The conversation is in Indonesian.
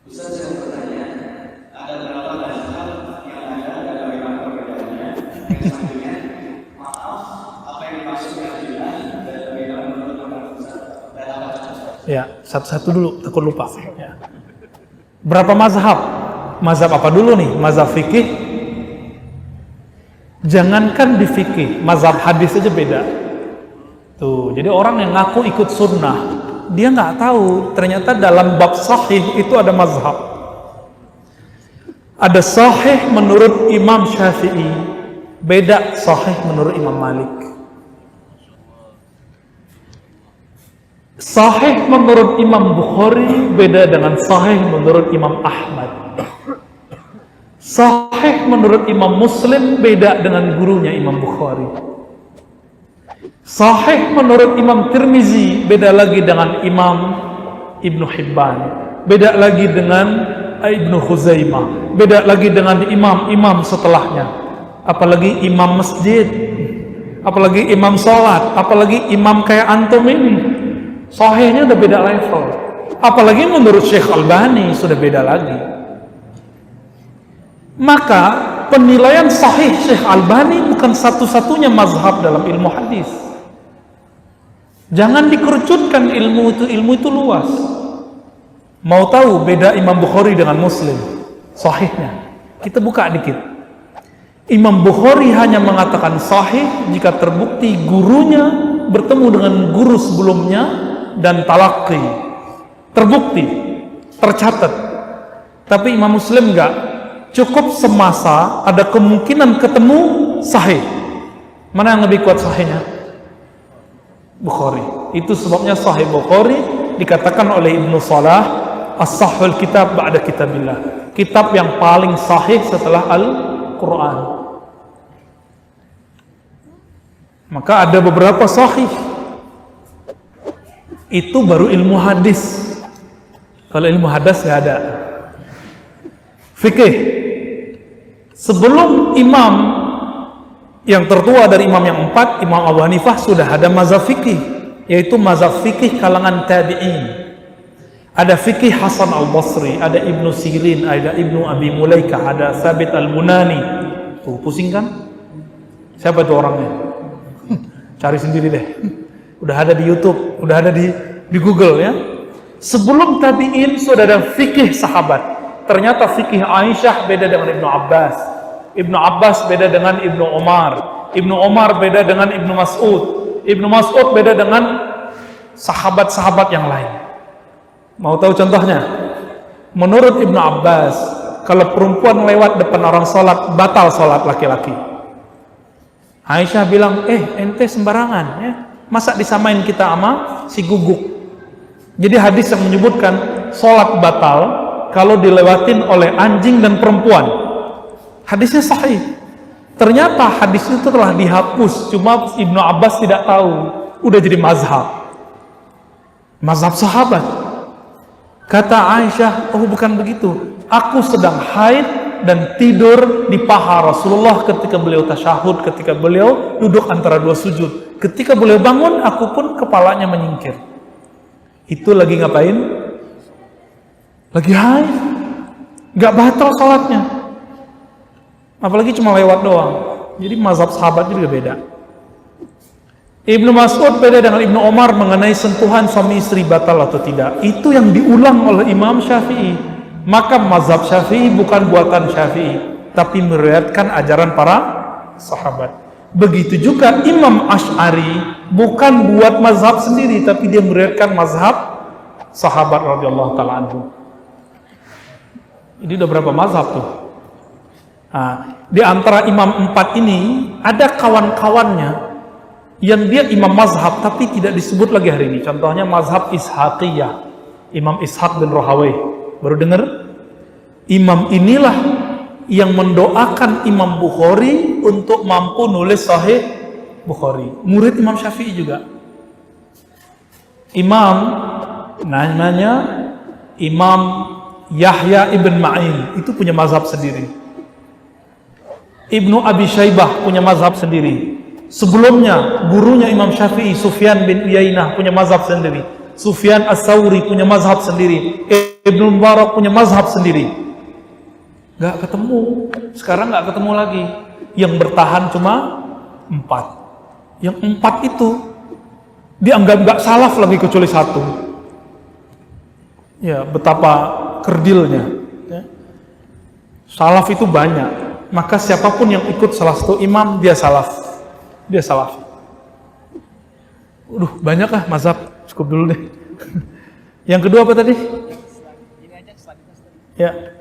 Ustaz, saya bertanya, ada beberapa mazhab yang ada bagaimana perbedaannya? Yang selanjutnya, maaf, apa yang dimaksudkan jelas dan bagaimana menurut pendapat Ustaz? Dan apa Ustaz? Ya, satu-satu dulu, takut lupa. Ya. Berapa mazhab? Mazhab apa dulu nih? Mazhab fikih? Jangankan di fikih, mazhab hadis aja beda. Tuh, jadi orang yang ngaku ikut sunnah, dia nggak tahu ternyata dalam bab sahih itu ada mazhab. Ada sahih menurut Imam Syafi'i, beda sahih menurut Imam Malik. Sahih menurut Imam Bukhari beda dengan sahih menurut Imam Ahmad. Sahih menurut Imam Muslim beda dengan gurunya Imam Bukhari. Sahih menurut Imam Tirmizi beda lagi dengan Imam Ibnu Hibban, beda lagi dengan Ibnu Khuzaimah, beda lagi dengan imam-imam setelahnya. Apalagi imam masjid, apalagi imam sholat, apalagi imam kayak antum ini. Sahihnya udah beda level. Apalagi menurut Syekh Albani sudah beda lagi. Maka penilaian sahih Syekh Albani bukan satu-satunya mazhab dalam ilmu hadis. Jangan dikerucutkan ilmu itu luas. Mau tahu beda Imam Bukhari dengan Muslim sahihnya? Kita buka dikit. Imam Bukhari hanya mengatakan sahih jika terbukti gurunya bertemu dengan guru sebelumnya dan talaqi. Terbukti, tercatat. Tapi Imam Muslim enggak. Cukup semasa ada kemungkinan ketemu sahih. Mana yang lebih kuat sahihnya? Bukhari. Itu sebabnya Sahih Bukhari dikatakan oleh Ibnu Salah as-sahhul kitab ba'da kitabillah. Kitab yang paling sahih setelah Al-Quran. Maka ada beberapa sahih. Itu baru ilmu hadis. Kalau ilmu hadis nggak ada. Fikih. Sebelum imam yang tertua dari imam yang 4, Imam Abu Hanifah, sudah ada mazhab fikih, yaitu mazhab fikih kalangan tabi'in. Ada fikih Hasan al-Basri, ada Ibnu Sirin, ada Ibnu Abi Mulaikah, ada Thabit al-Bunani. Tuh, pusing kan? Siapa tuh orangnya? Cari sendiri deh. Udah ada di YouTube, udah ada di Google ya. Sebelum tabi'in sudah ada fikih sahabat. Ternyata fikih Aisyah beda dengan Ibnu Abbas. Ibnu Abbas beda dengan Ibnu Umar. Ibnu Umar beda dengan Ibnu Mas'ud. Ibnu Mas'ud beda dengan sahabat-sahabat yang lain. Mau tahu contohnya? Menurut Ibnu Abbas, kalau perempuan lewat depan orang sholat, batal sholat laki-laki. Aisyah bilang, ente sembarangan ya. Masa disamain kita sama si guguk? Jadi hadis yang menyebutkan sholat batal kalau dilewatin oleh anjing dan perempuan, hadisnya sahih. Ternyata hadis itu telah dihapus, cuma Ibnu Abbas tidak tahu. Udah jadi mazhab sahabat. Kata Aisyah, oh bukan begitu, aku sedang haid dan tidur di paha Rasulullah ketika beliau tasyahud, ketika beliau duduk antara dua sujud. Ketika beliau bangun, aku pun kepalanya menyingkir. Itu lagi ngapain? Lagi haid, gak batal sholatnya, apalagi cuma lewat doang. Jadi mazhab sahabat juga beda. Ibnu Mas'ud beda dengan Ibnu Umar mengenai sentuhan suami istri batal atau tidak. Itu yang diulang oleh Imam Syafi'i. Maka mazhab Syafi'i bukan buatan Syafi'i, tapi meriwayatkan ajaran para sahabat. Begitu juga Imam Asy'ari bukan buat mazhab sendiri, tapi dia meriwayatkan mazhab sahabat radhiyallahu ta'ala anhu. Ini udah berapa mazhab tuh? Nah, di antara imam 4 ini ada kawan-kawannya yang dia imam mazhab tapi tidak disebut lagi hari ini. Contohnya mazhab Ishaqiyah, Imam Ishaq bin Rahawayh. Baru dengar? Imam inilah yang mendoakan Imam Bukhari untuk mampu nulis Sahih Bukhari. Murid Imam Syafi'i juga. Imam namanya Imam Yahya ibn Ma'in, itu punya mazhab sendiri. Ibnu Abi Syaibah punya mazhab sendiri. Sebelumnya gurunya Imam Syafi'i, Sufyan bin Uyainah, punya mazhab sendiri. Sufyan As-Sawri punya mazhab sendiri. Ibnu Mubarak punya mazhab sendiri. Nggak ketemu. Sekarang nggak ketemu lagi. Yang bertahan cuma 4. Yang 4 itu dianggap nggak salaf lagi kecuali 1. Ya, betapa kerdilnya. Ya. Salaf itu banyak. Maka siapapun yang ikut salah satu imam, dia salaf. Dia salaf. Banyak lah mazhab. Cukup dulu deh. Yang kedua apa tadi? Ya.